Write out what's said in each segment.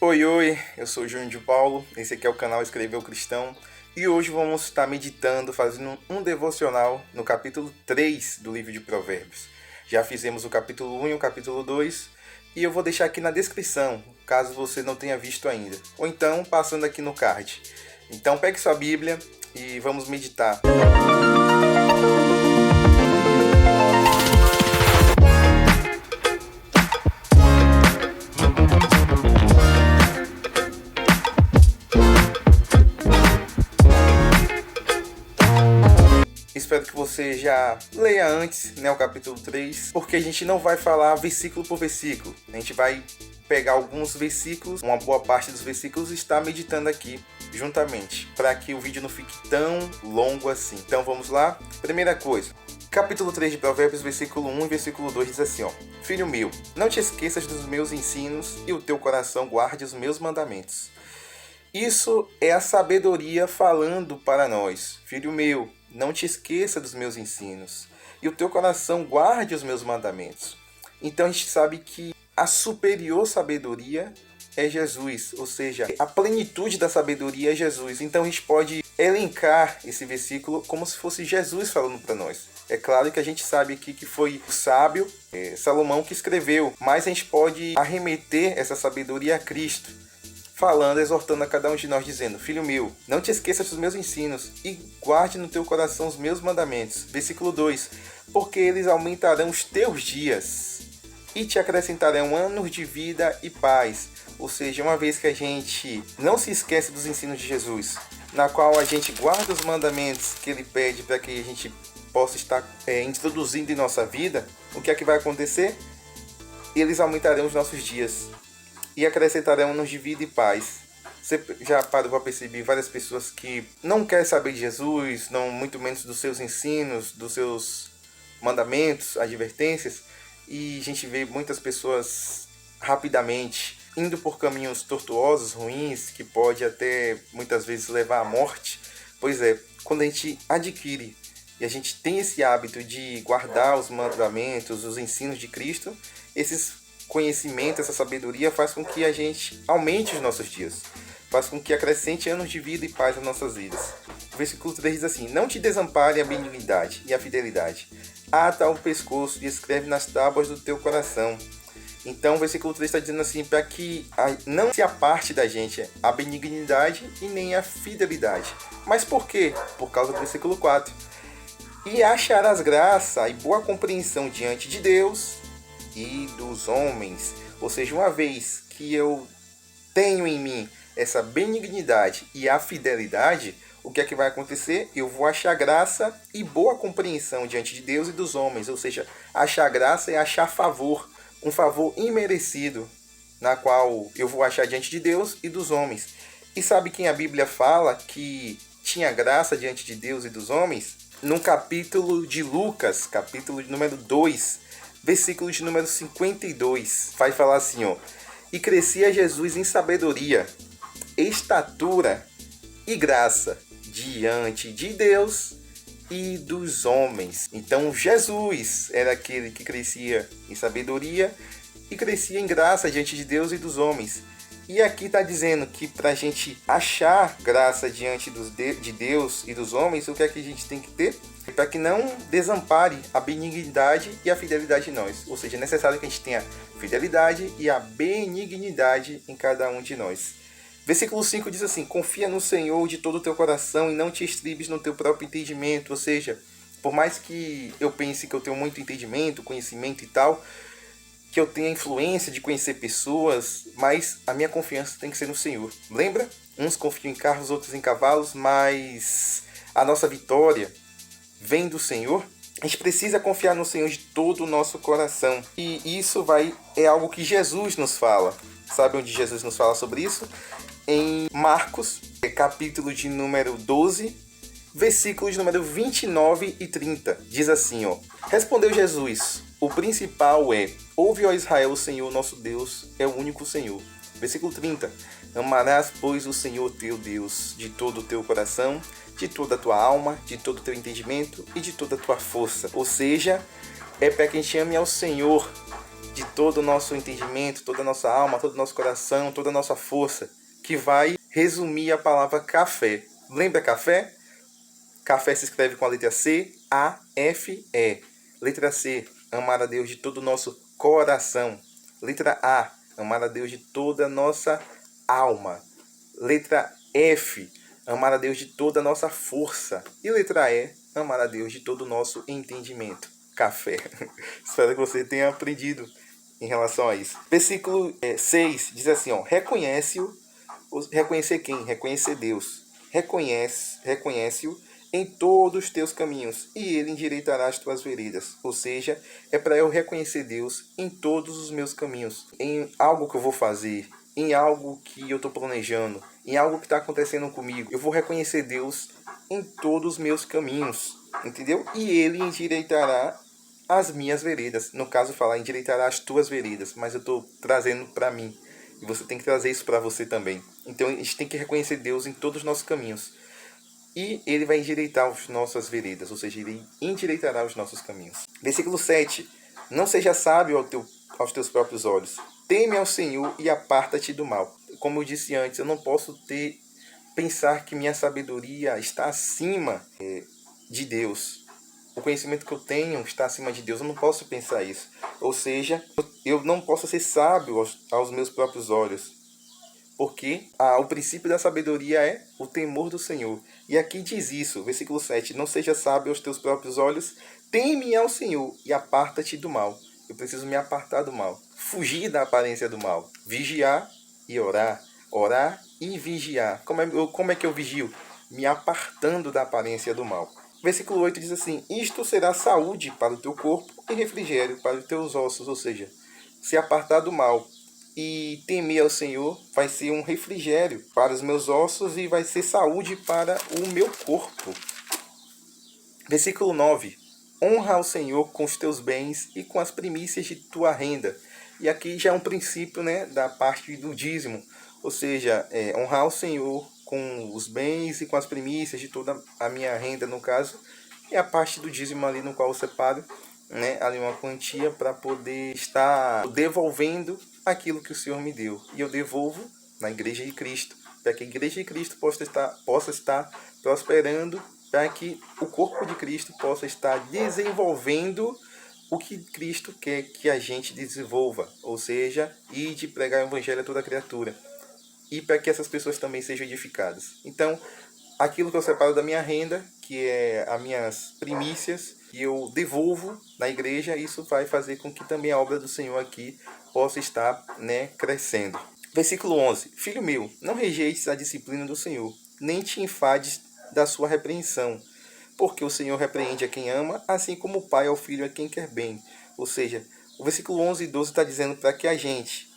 Oi, oi, eu sou o Júnior de Paulo, esse aqui é o canal Escreveu Cristão e hoje vamos estar meditando, fazendo um devocional no capítulo 3 do livro de Provérbios. Já fizemos o capítulo 1 e o capítulo 2 e eu vou deixar aqui na descrição, caso você não tenha visto ainda, ou então passando aqui no card. Então pegue sua Bíblia e vamos meditar. Espero que você já leia antes, o capítulo 3, porque a gente não vai falar versículo por versículo. A gente vai pegar alguns versículos, uma boa parte dos versículos e estar meditando aqui juntamente, para que o vídeo não fique tão longo assim. Então vamos lá? Primeira coisa, capítulo 3 de Provérbios, versículo 1 e versículo 2 diz assim, Filho meu, não te esqueças dos meus ensinos e o teu coração guarde os meus mandamentos. Isso é a sabedoria falando para nós. Filho meu, não te esqueça dos meus ensinos e o teu coração guarde os meus mandamentos. Então a gente sabe que a superior sabedoria é Jesus, ou seja, a plenitude da sabedoria é Jesus. Então a gente pode elencar esse versículo como se fosse Jesus falando para nós. É claro que a gente sabe aqui que foi o sábio Salomão que escreveu, mas a gente pode arremeter essa sabedoria a Cristo, falando, exortando a cada um de nós, dizendo, Filho meu, não te esqueças dos meus ensinos e guarde no teu coração os meus mandamentos. Versículo 2, porque eles aumentarão os teus dias e te acrescentarão anos de vida e paz. Ou seja, uma vez que a gente não se esquece dos ensinos de Jesus, na qual a gente guarda os mandamentos que ele pede para que a gente possa estar introduzindo em nossa vida, o que é que vai acontecer? Eles aumentarão os nossos dias e acrescentarão anos de vida e paz. Você já parou para perceber várias pessoas que não querem saber de Jesus, não muito menos dos seus ensinos, dos seus mandamentos, advertências, e a gente vê muitas pessoas rapidamente indo por caminhos tortuosos, ruins, que pode até muitas vezes levar à morte. Pois é, quando a gente adquire e a gente tem esse hábito de guardar os mandamentos, os ensinos de Cristo, esses conhecimento, essa sabedoria faz com que a gente aumente os nossos dias, faz com que acrescente anos de vida e paz nas nossas vidas. O versículo 3 diz assim, não te desampare a benignidade e a fidelidade, ata ao pescoço e escreve nas tábuas do teu coração. Então o versículo 3 está dizendo assim, para que não se aparte da gente a benignidade e nem a fidelidade. Mas por quê? Por causa do versículo 4. E acharás graça e boa compreensão diante de Deus e dos homens. Ou seja, uma vez que eu tenho em mim essa benignidade e a fidelidade, o que é que vai acontecer? Eu vou achar graça e boa compreensão diante de Deus e dos homens. Ou seja, achar graça é achar favor, um favor imerecido, na qual eu vou achar diante de Deus e dos homens. E sabe quem a Bíblia fala que tinha graça diante de Deus e dos homens? No capítulo de Lucas, capítulo de número 2, versículo de número 52, vai falar assim, e crescia Jesus em sabedoria, estatura e graça diante de Deus e dos homens. Então Jesus era aquele que crescia em sabedoria e crescia em graça diante de Deus e dos homens. E aqui está dizendo que para a gente achar graça diante de Deus e dos homens, o que é que a gente tem que ter? Para que não desampare a benignidade e a fidelidade em nós. Ou seja, é necessário que a gente tenha fidelidade e a benignidade em cada um de nós. Versículo 5 diz assim, confia no Senhor de todo o teu coração e não te estribes no teu próprio entendimento. Ou seja, por mais que eu pense que eu tenho muito entendimento, conhecimento e tal, que eu tenha influência de conhecer pessoas, mas a minha confiança tem que ser no Senhor. Lembra? Uns confiam em carros, outros em cavalos, mas a nossa vitória vem do Senhor. A gente precisa confiar no Senhor de todo o nosso coração. E isso é algo que Jesus nos fala. Sabe onde Jesus nos fala sobre isso? Em Marcos, capítulo de número 12, versículos de número 29 e 30. Diz assim, Respondeu Jesus, o principal é, ouve, ó Israel, o Senhor nosso Deus é o único Senhor. Versículo 30. Amarás, pois, o Senhor teu Deus de todo o teu coração, de toda a tua alma, de todo o teu entendimento e de toda a tua força. Ou seja, é para que a gente ame ao Senhor de todo o nosso entendimento, toda a nossa alma, todo o nosso coração, toda a nossa força, que vai resumir a palavra café. Lembra café? Café se escreve com a letra C, A, F, E. Letra C, amar a Deus de todo o nosso coração. Letra A, amar a Deus de toda a nossa alma. Letra F, amar a Deus de toda a nossa força. E letra E, amar a Deus de todo o nosso entendimento. Café. Espero que você tenha aprendido em relação a isso. Versículo 6 diz assim, ó, reconhece-o. Reconhecer quem? Reconhecer Deus. Reconhece-o em todos os teus caminhos, e ele endireitará as tuas veredas. Ou seja, é para eu reconhecer Deus em todos os meus caminhos. Em algo que eu vou fazer, em algo que eu estou planejando, em algo que está acontecendo comigo. Eu vou reconhecer Deus em todos os meus caminhos, entendeu? E ele endireitará as minhas veredas. No caso, falar endireitará as tuas veredas, mas eu estou trazendo para mim. E você tem que trazer isso para você também. Então, a gente tem que reconhecer Deus em todos os nossos caminhos. E ele vai endireitar as nossas veredas, ou seja, ele endireitará os nossos caminhos. Versículo 7. Não seja sábio aos teus próprios olhos. Teme ao Senhor e aparta-te do mal. Como eu disse antes, eu não posso pensar que minha sabedoria está acima de Deus. O conhecimento que eu tenho está acima de Deus. Eu não posso pensar isso. Ou seja, eu não posso ser sábio aos meus próprios olhos. Porque o princípio da sabedoria é o temor do Senhor. E aqui diz isso, versículo 7. Não seja sábio aos teus próprios olhos, teme ao Senhor e aparta-te do mal. Eu preciso me apartar do mal. Fugir da aparência do mal. Vigiar e orar. Orar e vigiar. Como é que eu vigio? Me apartando da aparência do mal. Versículo 8 diz assim, isto será saúde para o teu corpo e refrigério para os teus ossos. Ou seja, se apartar do mal e temer ao Senhor vai ser um refrigério para os meus ossos e vai ser saúde para o meu corpo. Versículo 9. Honra ao Senhor com os teus bens e com as primícias de tua renda. E aqui já é um princípio, né, da parte do dízimo. Ou seja, honrar ao Senhor com os bens e com as primícias de toda a minha renda, no caso. E a parte do dízimo ali no qual eu separo, né, ali uma quantia para poder estar devolvendo aquilo que o Senhor me deu. E eu devolvo na Igreja de Cristo, para que a Igreja de Cristo possa estar prosperando, para que o corpo de Cristo possa estar desenvolvendo o que Cristo quer que a gente desenvolva, ou seja, ir de pregar o Evangelho a toda criatura. E para que essas pessoas também sejam edificadas. Então, aquilo que eu separo da minha renda, que é as minhas primícias, e eu devolvo na igreja, isso vai fazer com que também a obra do Senhor aqui possa estar, né, crescendo. Versículo 11. Filho meu, não rejeites a disciplina do Senhor, nem te enfades da sua repreensão, porque o Senhor repreende a quem ama, assim como o pai ao filho a quem quer bem. Ou seja, o versículo 11 e 12 está dizendo para que a gente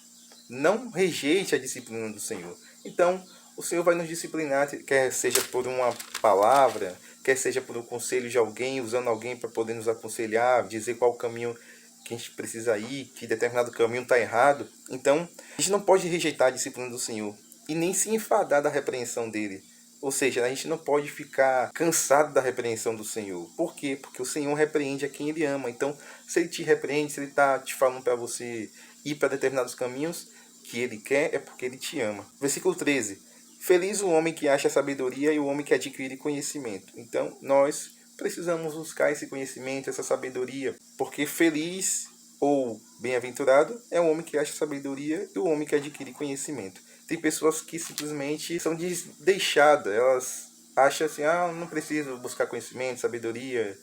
não rejeite a disciplina do Senhor. Então, o Senhor vai nos disciplinar, quer seja por uma palavra, quer seja por um conselho de alguém, usando alguém para poder nos aconselhar, dizer qual o caminho que a gente precisa ir, que determinado caminho está errado. Então, a gente não pode rejeitar a disciplina do Senhor e nem se enfadar da repreensão dele. Ou seja, a gente não pode ficar cansado da repreensão do Senhor. Por quê? Porque o Senhor repreende a quem ele ama. Então, se ele te repreende, se ele está te falando para você ir para determinados caminhos que ele quer, é porque ele te ama. Versículo 13. Feliz o homem que acha sabedoria e o homem que adquire conhecimento. Então, nós precisamos buscar esse conhecimento, essa sabedoria, porque feliz ou bem-aventurado é o homem que acha sabedoria e o homem que adquire conhecimento. Tem pessoas que simplesmente são deixadas, elas acham assim, não preciso buscar conhecimento, sabedoria.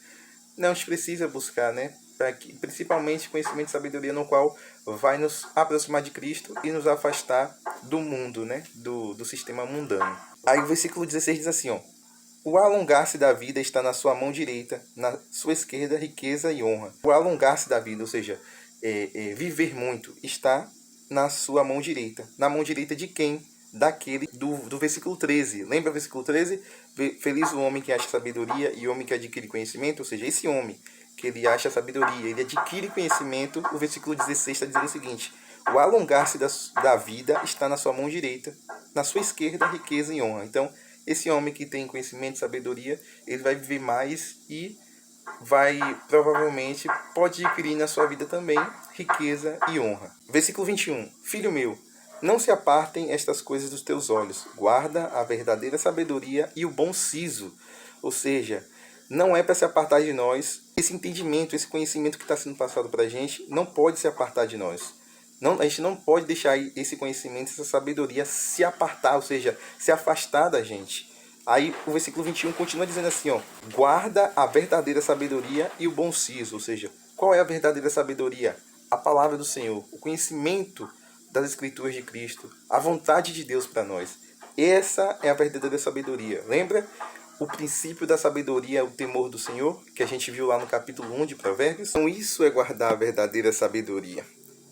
Não, a gente precisa buscar, né? Principalmente conhecimento e sabedoria, no qual vai nos aproximar de Cristo e nos afastar do mundo, né? Do sistema mundano. Aí o versículo 16 diz assim, ó, o alongar-se da vida está na sua mão direita, na sua esquerda riqueza e honra. O alongar-se da vida, ou seja, viver muito, está na sua mão direita. Na mão direita de quem? Daquele do versículo 13. Lembra o versículo 13? Feliz o homem que acha sabedoria e o homem que adquire conhecimento. Ou seja, esse homem que ele acha sabedoria, ele adquire conhecimento. O versículo 16 está dizendo o seguinte, o alongar-se da vida está na sua mão direita, na sua esquerda riqueza e honra. Então, esse homem que tem conhecimento e sabedoria, ele vai viver mais e vai, provavelmente, pode adquirir na sua vida também riqueza e honra. Versículo 21. Filho meu, não se apartem estas coisas dos teus olhos. Guarda a verdadeira sabedoria e o bom siso. Ou seja, não é para se apartar de nós. Esse entendimento, esse conhecimento que está sendo passado para a gente, não pode se apartar de nós. Não, a gente não pode deixar esse conhecimento, essa sabedoria se apartar, ou seja, se afastar da gente. Aí o versículo 21 continua dizendo assim, ó, guarda a verdadeira sabedoria e o bom siso. Ou seja, qual é a verdadeira sabedoria? A palavra do Senhor, o conhecimento das Escrituras de Cristo, a vontade de Deus para nós. Essa é a verdadeira sabedoria. Lembra o princípio da sabedoria é o temor do Senhor, que a gente viu lá no capítulo 1 de Provérbios? Então isso é guardar a verdadeira sabedoria.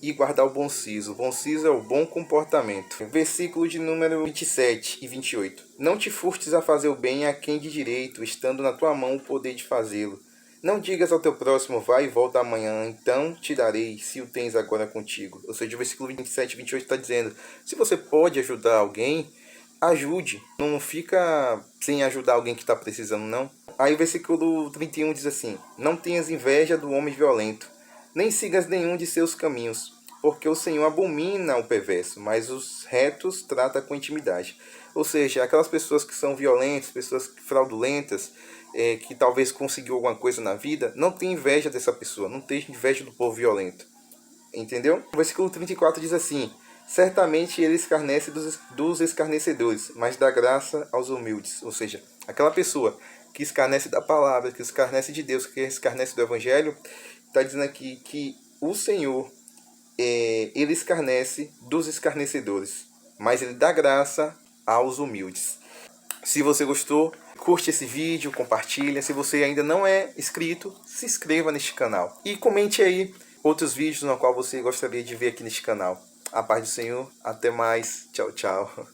E guardar o bom siso. O bom siso é o bom comportamento. Versículo de número 27 e 28. Não te furtes a fazer o bem a quem de direito, estando na tua mão o poder de fazê-lo. Não digas ao teu próximo, vai e volta amanhã, então te darei, se o tens agora contigo. Ou seja, o versículo 27 e 28 está dizendo, se você pode ajudar alguém, ajude. Não fica sem ajudar alguém que está precisando, não. Aí o versículo 31 diz assim, não tenhas inveja do homem violento, nem sigas nenhum de seus caminhos, porque o Senhor abomina o perverso, mas os retos trata com intimidade. Ou seja, aquelas pessoas que são violentas, pessoas fraudulentas, que talvez conseguiu alguma coisa na vida, não tem inveja dessa pessoa, não tem inveja do povo violento. Entendeu? O versículo 34 diz assim, certamente ele escarnece dos escarnecedores, mas dá graça aos humildes. Ou seja, aquela pessoa que escarnece da palavra, que escarnece de Deus, que escarnece do Evangelho, está dizendo aqui que o Senhor, ele escarnece dos escarnecedores, mas ele dá graça aos humildes. Se você gostou, curte esse vídeo, compartilha. Se você ainda não é inscrito, se inscreva neste canal. E comente aí outros vídeos no qual você gostaria de ver aqui neste canal. A paz do Senhor, até mais, tchau, tchau.